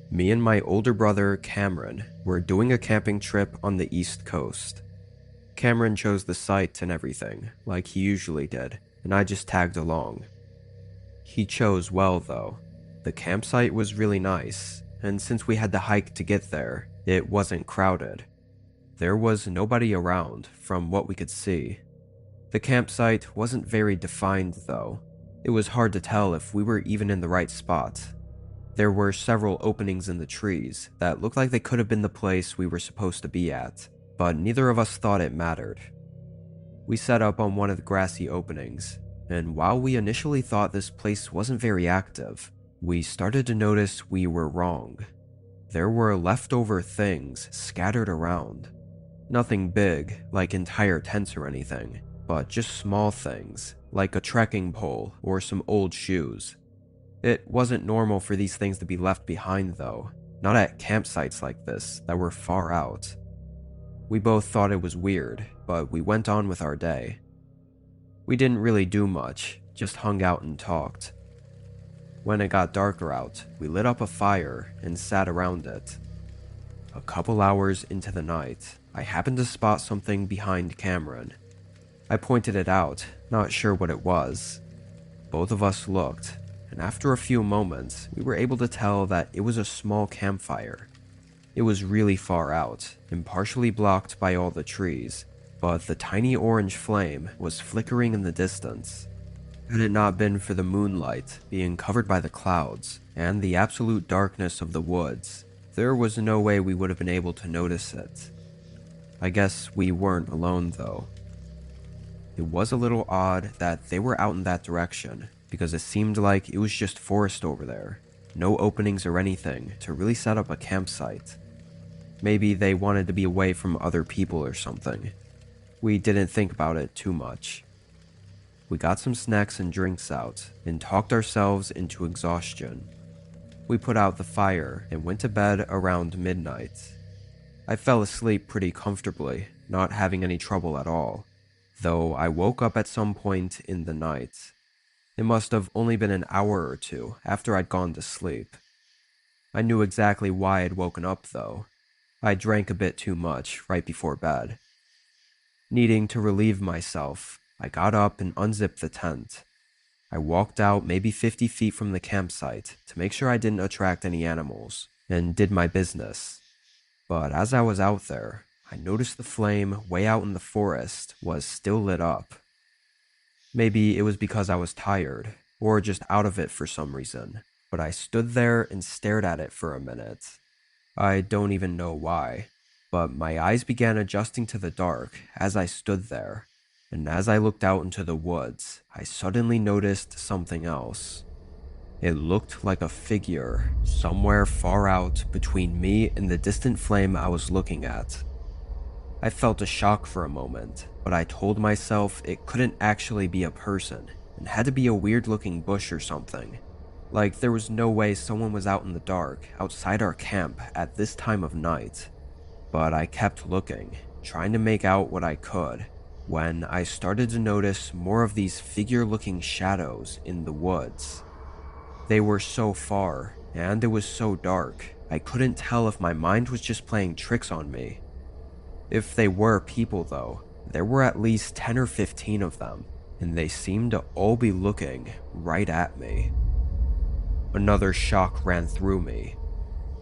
Me and my older brother, Cameron, were doing a camping trip on the East Coast. Cameron chose the site and everything, like he usually did, and I just tagged along. He chose well, though. The campsite was really nice, and since we had to hike to get there, it wasn't crowded. There was nobody around, from what we could see. The campsite wasn't very defined, though. It was hard to tell if we were even in the right spot. There were several openings in the trees that looked like they could have been the place we were supposed to be at, but neither of us thought it mattered. We set up on one of the grassy openings, and while we initially thought this place wasn't very active, we started to notice we were wrong. There were leftover things scattered around. Nothing big, like entire tents or anything, but just small things, like a trekking pole or some old shoes. It wasn't normal for these things to be left behind though, not at campsites like this that were far out. We both thought it was weird, but we went on with our day. We didn't really do much, just hung out and talked. When it got darker out, we lit up a fire and sat around it. A couple hours into the night, I happened to spot something behind Cameron. I pointed it out, not sure what it was. Both of us looked, and after a few moments, we were able to tell that it was a small campfire. It was really far out, and partially blocked by all the trees, but the tiny orange flame was flickering in the distance. Had it not been for the moonlight being covered by the clouds and the absolute darkness of the woods, there was no way we would have been able to notice it. I guess we weren't alone though. It was a little odd that they were out in that direction, because it seemed like it was just forest over there, no openings or anything to really set up a campsite. Maybe they wanted to be away from other people or something. We didn't think about it too much. We got some snacks and drinks out and talked ourselves into exhaustion. We put out the fire and went to bed around midnight. I fell asleep pretty comfortably, not having any trouble at all, though I woke up at some point in the night. It must have only been an hour or two after I'd gone to sleep. I knew exactly why I'd woken up though. I drank a bit too much right before bed. Needing to relieve myself, I got up and unzipped the tent. I walked out maybe 50 feet from the campsite to make sure I didn't attract any animals, and did my business. But as I was out there, I noticed the flame way out in the forest was still lit up. Maybe it was because I was tired, or just out of it for some reason, but I stood there and stared at it for a minute. I don't even know why, but my eyes began adjusting to the dark as I stood there. And as I looked out into the woods, I suddenly noticed something else. It looked like a figure somewhere far out between me and the distant flame I was looking at. I felt a shock for a moment, but I told myself it couldn't actually be a person and had to be a weird-looking bush or something. Like there was no way someone was out in the dark outside our camp at this time of night. But I kept looking, trying to make out what I could, when I started to notice more of these figure-looking shadows in the woods. They were so far, and it was so dark, I couldn't tell if my mind was just playing tricks on me. If they were people though, there were at least 10 or 15 of them, and they seemed to all be looking right at me. Another shock ran through me.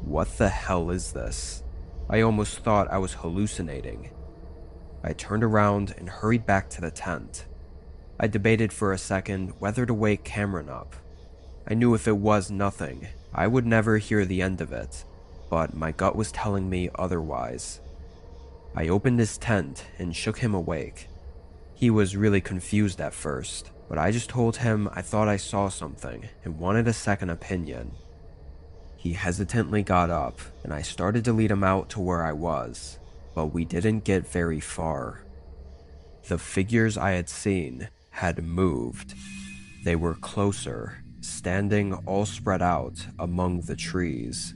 What the hell is this? I almost thought I was hallucinating. I turned around and hurried back to the tent. I debated for a second whether to wake Cameron up. I knew if it was nothing, I would never hear the end of it, but my gut was telling me otherwise. I opened his tent and shook him awake. He was really confused at first, but I just told him I thought I saw something and wanted a second opinion. He hesitantly got up, and I started to lead him out to where I was, but we didn't get very far. The figures I had seen had moved. They were closer, standing all spread out among the trees.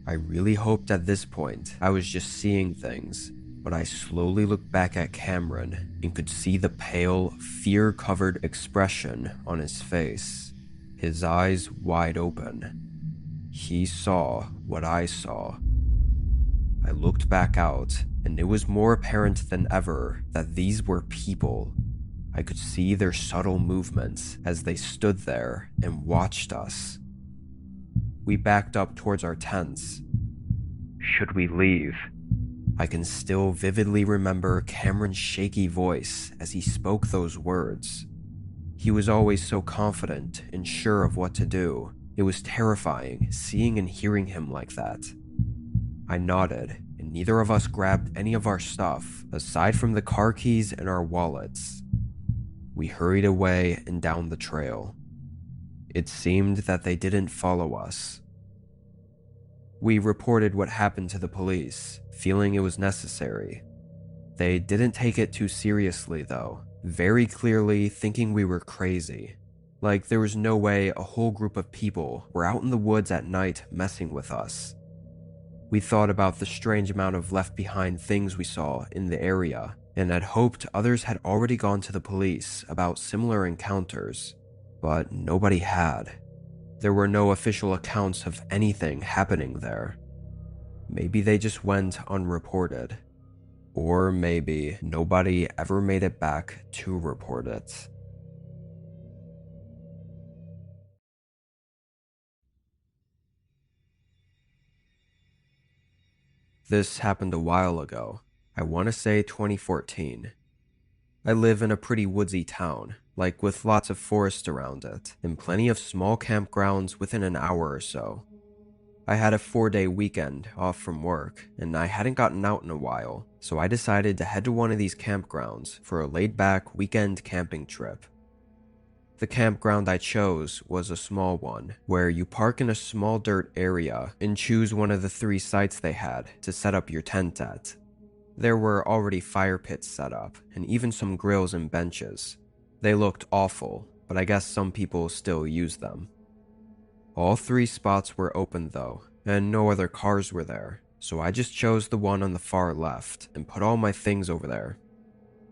I really hoped at this point I was just seeing things, but I slowly looked back at Cameron and could see the pale, fear-covered expression on his face, his eyes wide open. He saw what I saw. I looked back out, and it was more apparent than ever that these were people. I could see their subtle movements as they stood there and watched us. We backed up towards our tents. "Should we leave?" I can still vividly remember Cameron's shaky voice as he spoke those words. He was always so confident and sure of what to do. It was terrifying seeing and hearing him like that. I nodded, and neither of us grabbed any of our stuff, aside from the car keys and our wallets. We hurried away and down the trail. It seemed that they didn't follow us. We reported what happened to the police, feeling it was necessary. They didn't take it too seriously though, very clearly thinking we were crazy. Like there was no way a whole group of people were out in the woods at night messing with us. We thought about the strange amount of left behind things we saw in the area, and had hoped others had already gone to the police about similar encounters, but nobody had. There were no official accounts of anything happening there. Maybe they just went unreported. Or maybe nobody ever made it back to report it. This happened a while ago. I want to say 2014. I live in a pretty woodsy town, like with lots of forest around it, and plenty of small campgrounds within an hour or so. I had a 4-day weekend off from work, and I hadn't gotten out in a while, so I decided to head to one of these campgrounds for a laid-back weekend camping trip. The campground I chose was a small one, where you park in a small dirt area and choose one of the 3 sites they had to set up your tent at. There were already fire pits set up, and even some grills and benches. They looked awful, but I guess some people still use them. All 3 spots were open though, and no other cars were there, so I just chose the one on the far left and put all my things over there.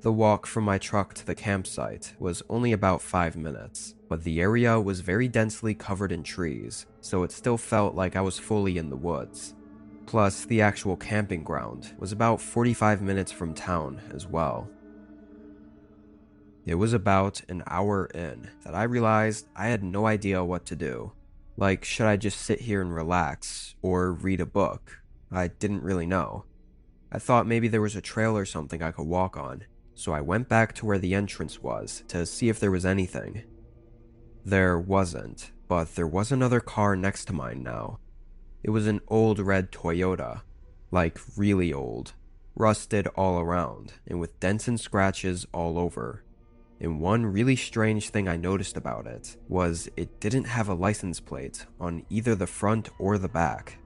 The walk from my truck to the campsite was only about 5 minutes, but the area was very densely covered in trees, so it still felt like I was fully in the woods. Plus, the actual camping ground was about 45 minutes from town as well. It was about an hour in that I realized I had no idea what to do. Like, should I just sit here and relax, or read a book? I didn't really know. I thought maybe there was a trail or something I could walk on, so I went back to where the entrance was to see if there was anything. There wasn't, but there was another car next to mine now. It was an old red Toyota, like really old, rusted all around, and with dents and scratches all over. And one really strange thing I noticed about it was it didn't have a license plate on either the front or the back.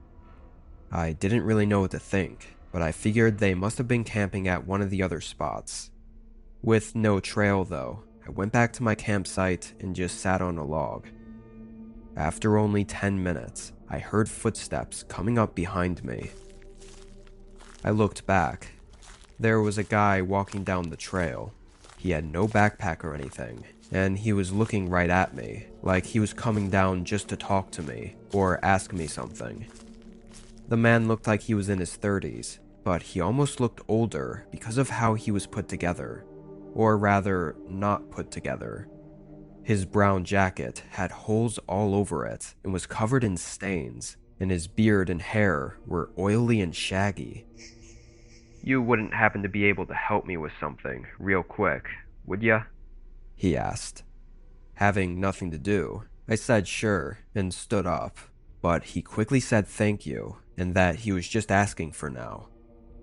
I didn't really know what to think, but I figured they must have been camping at one of the other spots. With no trail though, I went back to my campsite and just sat on a log. After only 10 minutes, I heard footsteps coming up behind me. I looked back. There was a guy walking down the trail. He had no backpack or anything, and he was looking right at me, like he was coming down just to talk to me or ask me something. The man looked like he was in his 30s, but he almost looked older because of how he was put together, or rather, not put together. His brown jacket had holes all over it and was covered in stains, and his beard and hair were oily and shaggy. "You wouldn't happen to be able to help me with something real quick, would ya?" he asked. Having nothing to do, I said sure and stood up, but he quickly said thank you and that he was just asking for now.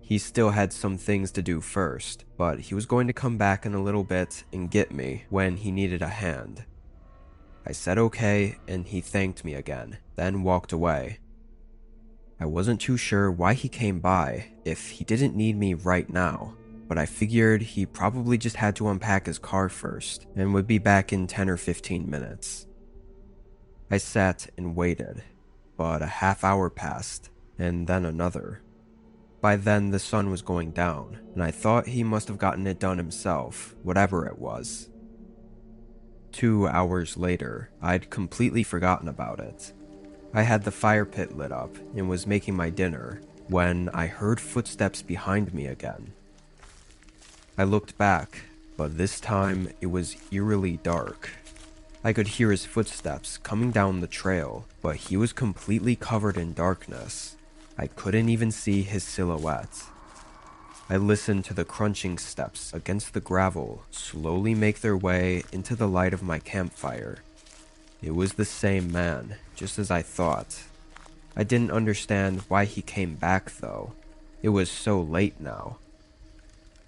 He still had some things to do first, but he was going to come back in a little bit and get me when he needed a hand. I said okay, and he thanked me again, then walked away. I wasn't too sure why he came by if he didn't need me right now, but I figured he probably just had to unpack his car first and would be back in 10 or 15 minutes. I sat and waited, but a half hour passed, and then another. By then the sun was going down, and I thought he must have gotten it done himself, whatever it was. 2 hours later, I'd completely forgotten about it. I had the fire pit lit up and was making my dinner when I heard footsteps behind me again. I looked back, but this time it was eerily dark. I could hear his footsteps coming down the trail, but he was completely covered in darkness. I couldn't even see his silhouette. I listened to the crunching steps against the gravel slowly make their way into the light of my campfire. It was the same man, just as I thought. I didn't understand why he came back though. It was so late now.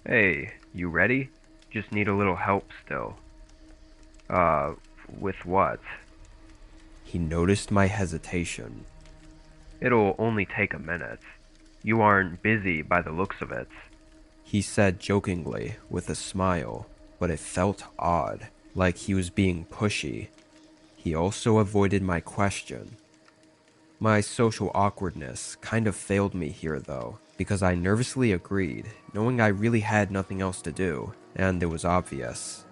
"Hey, you ready? Just need a little help still." With what?" He noticed my hesitation. "It'll only take a minute. You aren't busy by the looks of it," he said jokingly with a smile, but it felt odd, like he was being pushy. He also avoided my question. My social awkwardness kind of failed me here though, because I nervously agreed, knowing I really had nothing else to do, and it was obvious.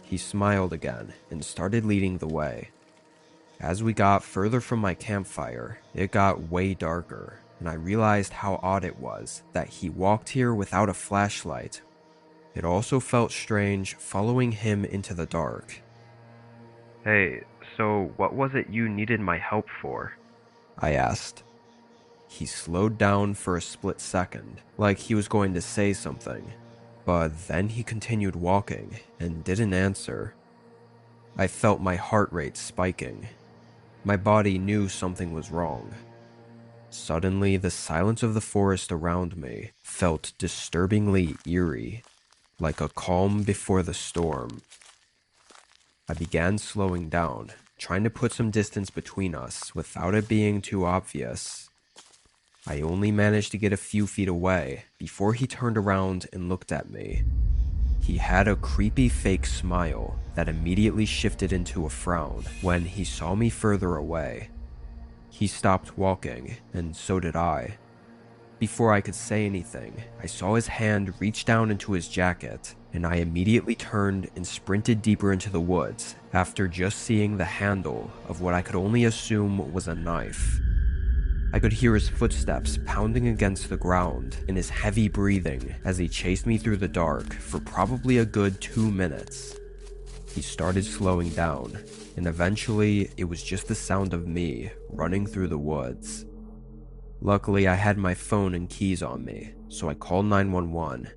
He smiled again and started leading the way. As we got further from my campfire, it got way darker, and I realized how odd it was that he walked here without a flashlight. It also felt strange following him into the dark. "Hey, so what was it you needed my help for?" I asked. He slowed down for a split second, like he was going to say something, but then he continued walking and didn't answer. I felt my heart rate spiking. My body knew something was wrong. Suddenly, the silence of the forest around me felt disturbingly eerie, like a calm before the storm. I began slowing down, trying to put some distance between us without it being too obvious. I only managed to get a few feet away before he turned around and looked at me. He had a creepy fake smile that immediately shifted into a frown when he saw me further away. He stopped walking, and so did I. Before I could say anything, I saw his hand reach down into his jacket, and I immediately turned and sprinted deeper into the woods after just seeing the handle of what I could only assume was a knife. I could hear his footsteps pounding against the ground and his heavy breathing as he chased me through the dark for probably a good 2 minutes. He started slowing down, and eventually it was just the sound of me running through the woods. Luckily, I had my phone and keys on me, so I called 911.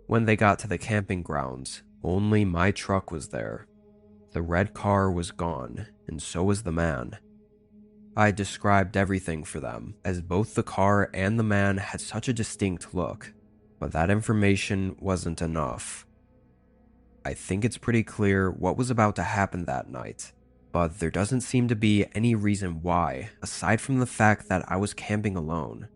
When they got to the camping grounds, only my truck was there. The red car was gone, and so was the man. I described everything for them, as both the car and the man had such a distinct look, but that information wasn't enough. I think it's pretty clear what was about to happen that night, but there doesn't seem to be any reason why, aside from the fact that I was camping alone.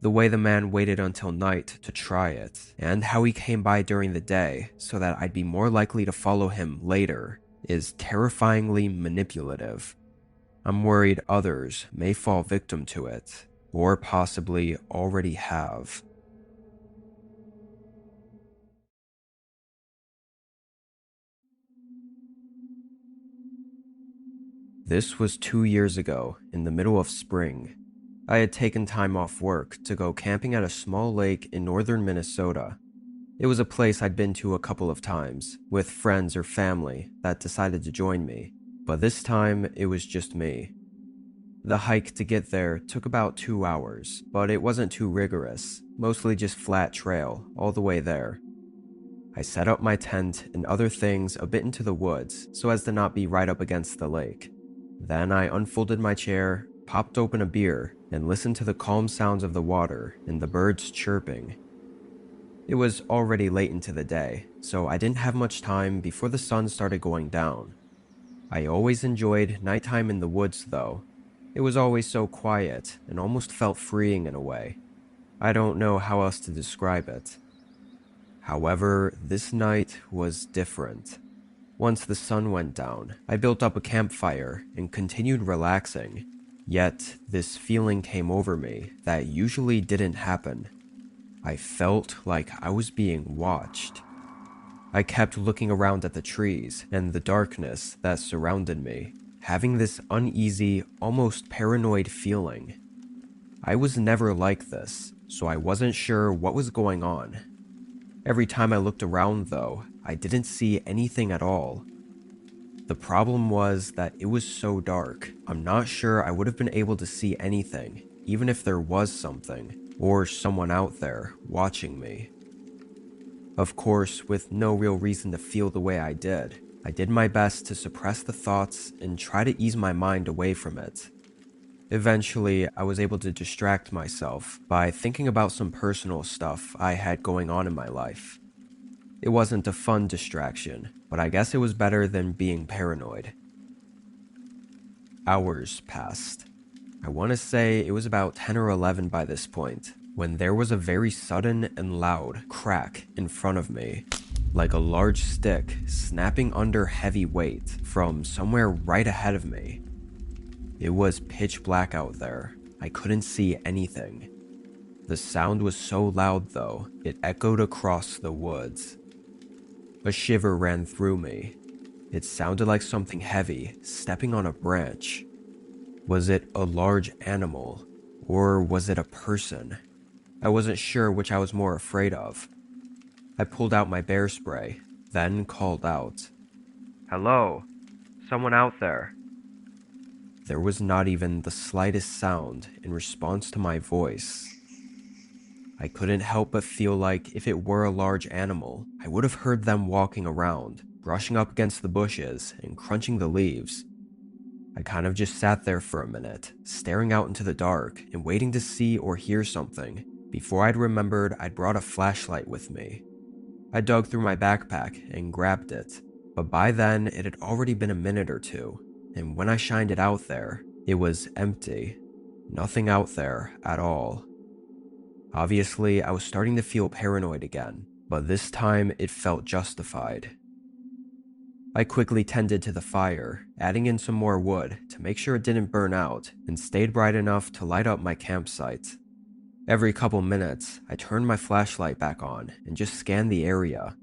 The way the man waited until night to try it, and how he came by during the day so that I'd be more likely to follow him later, is terrifyingly manipulative. I'm worried others may fall victim to it, or possibly already have. This was 2 years ago, in the middle of spring. I had taken time off work to go camping at a small lake in northern Minnesota. It was a place I'd been to a couple of times, with friends or family that decided to join me, but this time it was just me. The hike to get there took about 2 hours, but it wasn't too rigorous, mostly just flat trail all the way there. I set up my tent and other things a bit into the woods so as to not be right up against the lake. Then I unfolded my chair, popped open a beer, and listened to the calm sounds of the water and the birds chirping. It was already late into the day, so I didn't have much time before the sun started going down. I always enjoyed nighttime in the woods though. It was always so quiet and almost felt freeing in a way. I don't know how else to describe it. However, this night was different. Once the sun went down, I built up a campfire and continued relaxing. Yet, this feeling came over me that usually didn't happen. I felt like I was being watched. I kept looking around at the trees and the darkness that surrounded me, having this uneasy, almost paranoid feeling. I was never like this, so I wasn't sure what was going on. Every time I looked around, though, I didn't see anything at all. The problem was that it was so dark, I'm not sure I would have been able to see anything, even if there was something, or someone out there, watching me. Of course, with no real reason to feel the way I did my best to suppress the thoughts and try to ease my mind away from it. Eventually, I was able to distract myself by thinking about some personal stuff I had going on in my life. It wasn't a fun distraction, but I guess it was better than being paranoid. Hours passed. I want to say it was about 10 or 11 by this point, when there was a very sudden and loud crack in front of me, like a large stick snapping under heavy weight from somewhere right ahead of me. It was pitch black out there. I couldn't see anything. The sound was so loud though, it echoed across the woods. A shiver ran through me. It sounded like something heavy stepping on a branch. Was it a large animal, or was it a person? I wasn't sure which I was more afraid of. I pulled out my bear spray, then called out, "Hello? Someone out there?" There was not even the slightest sound in response to my voice. I couldn't help but feel like if it were a large animal, I would have heard them walking around, brushing up against the bushes and crunching the leaves. I kind of just sat there for a minute, staring out into the dark and waiting to see or hear something, before I'd remembered I'd brought a flashlight with me. I dug through my backpack and grabbed it, but by then it had already been a minute or two, and when I shined it out there, it was empty. Nothing out there at all. Obviously, I was starting to feel paranoid again, but this time it felt justified. I quickly tended to the fire, adding in some more wood to make sure it didn't burn out and stayed bright enough to light up my campsite. Every couple minutes, I turned my flashlight back on and just scanned the area.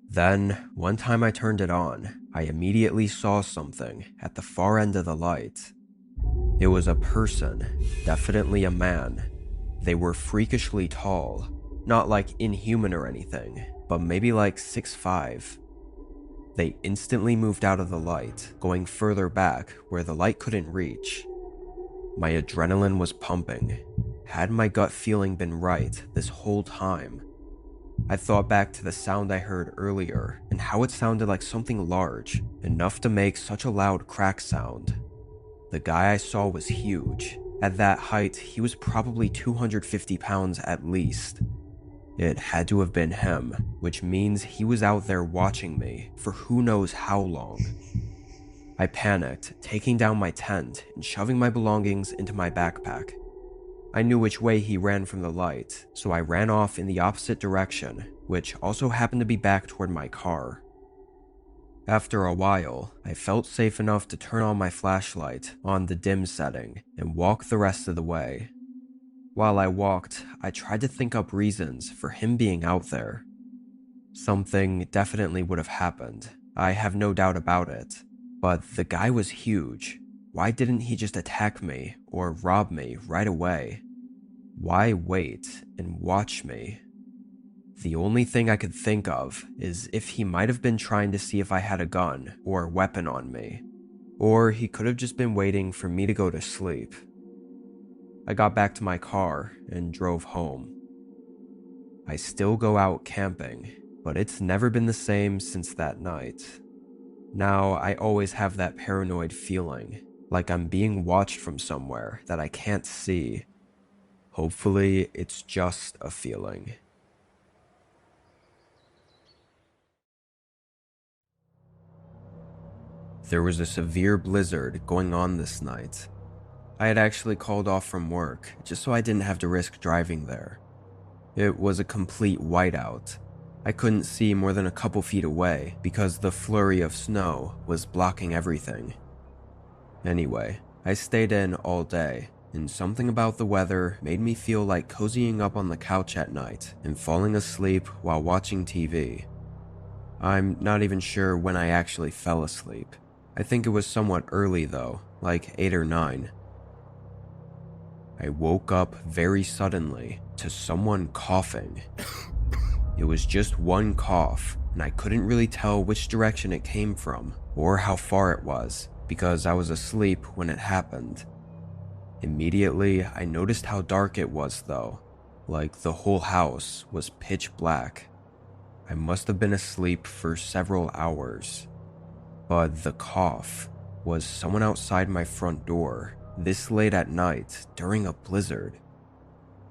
Then, one time I turned it on, I immediately saw something at the far end of the light. It was a person, definitely a man. They were freakishly tall, not like inhuman or anything, but maybe like 6'5". They instantly moved out of the light, going further back where the light couldn't reach. My adrenaline was pumping. Had my gut feeling been right this whole time? I thought back to the sound I heard earlier and how it sounded like something large, enough to make such a loud crack sound. The guy I saw was huge. At that height, he was probably 250 pounds at least. It had to have been him, which means he was out there watching me for who knows how long. I panicked, taking down my tent and shoving my belongings into my backpack. I knew which way he ran from the light, so I ran off in the opposite direction, which also happened to be back toward my car. After a while, I felt safe enough to turn on my flashlight on the dim setting and walk the rest of the way. While I walked, I tried to think up reasons for him being out there. Something definitely would have happened, I have no doubt about it, but the guy was huge. Why didn't he just attack me or rob me right away? Why wait and watch me? The only thing I could think of is if he might have been trying to see if I had a gun or weapon on me, or he could have just been waiting for me to go to sleep. I got back to my car and drove home. I still go out camping, but it's never been the same since that night. Now I always have that paranoid feeling, like I'm being watched from somewhere that I can't see. Hopefully, it's just a feeling. There was a severe blizzard going on this night. I had actually called off from work just so I didn't have to risk driving there. It was a complete whiteout. I couldn't see more than a couple feet away because the flurry of snow was blocking everything. Anyway, I stayed in all day, and something about the weather made me feel like cozying up on the couch at night and falling asleep while watching TV. I'm not even sure when I actually fell asleep. I think it was somewhat early though, like 8 or 9. I woke up very suddenly to someone coughing. It was just one cough, and I couldn't really tell which direction it came from or how far it was because I was asleep when it happened. Immediately, I noticed how dark it was though, like the whole house was pitch black. I must have been asleep for several hours. But the cough was someone outside my front door this late at night during a blizzard.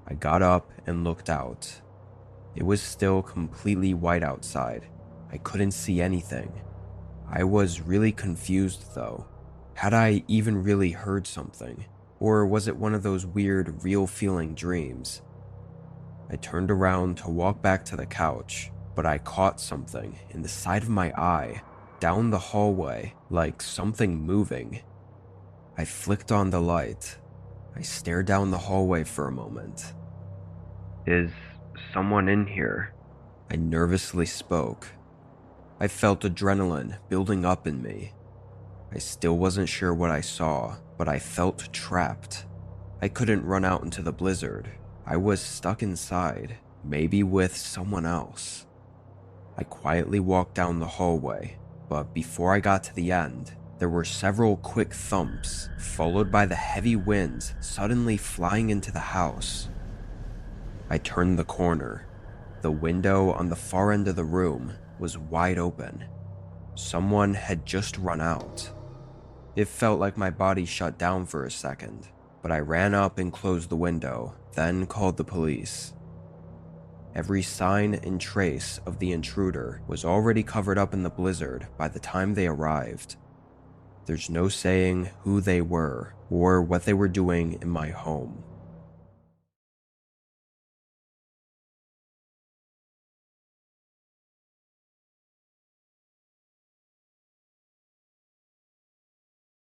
I got up and looked out. It was still completely white outside. I couldn't see anything. I was really confused though. Had I even really heard something? Or was it one of those weird, real feeling dreams? I turned around to walk back to the couch, but I caught something in the side of my eye, down the hallway, like something moving. I flicked on the light. I stared down the hallway for a moment. "Is someone in here?" I nervously spoke. I felt adrenaline building up in me. I still wasn't sure what I saw, but I felt trapped. I couldn't run out into the blizzard. I was stuck inside, maybe with someone else. I quietly walked down the hallway, but before I got to the end, there were several quick thumps, followed by the heavy winds suddenly flying into the house. I turned the corner. The window on the far end of the room was wide open. Someone had just run out. It felt like my body shut down for a second, but I ran up and closed the window, then called the police. Every sign and trace of the intruder was already covered up in the blizzard by the time they arrived. There's no saying who they were or what they were doing in my home.